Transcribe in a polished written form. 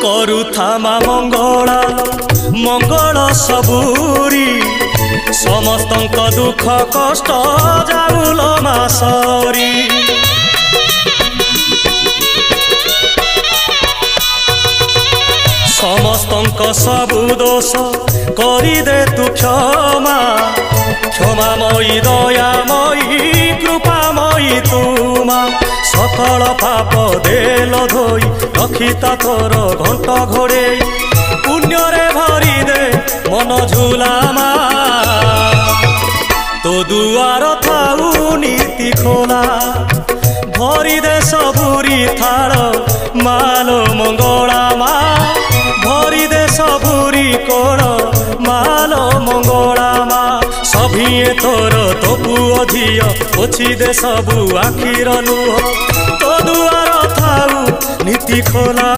କରୁଥାମା ମଙ୍ଗଳା ମଙ୍ଗଳ ସବୁରି ସମସ୍ତଙ୍କ ଦୁଃଖ କଷ୍ଟ ଯାଉଲ ମା ସରି। ସମସ୍ତଙ୍କ ସବୁ ଦୋଷ କରିଦେ ତୁ କ୍ଷମା କ୍ଷମାମୟୀ ଦୟାମୟୀ କୃପାମୟୀ ତୁମା सकल पाप देल धोई रखिता तोर घंट घोड़े पुण्य रे भरी दे मन झुलामा तो दुआर थाऊ नीति खोला भरी दे सबुरी थाल मालो मंगला मा भरी दे सबुरी कोण मालो मंगला मा सभिए तोर तो पुओ झियो पोछि दे सबु आखिर लुह तो दुआर थाऊ नीति खोला।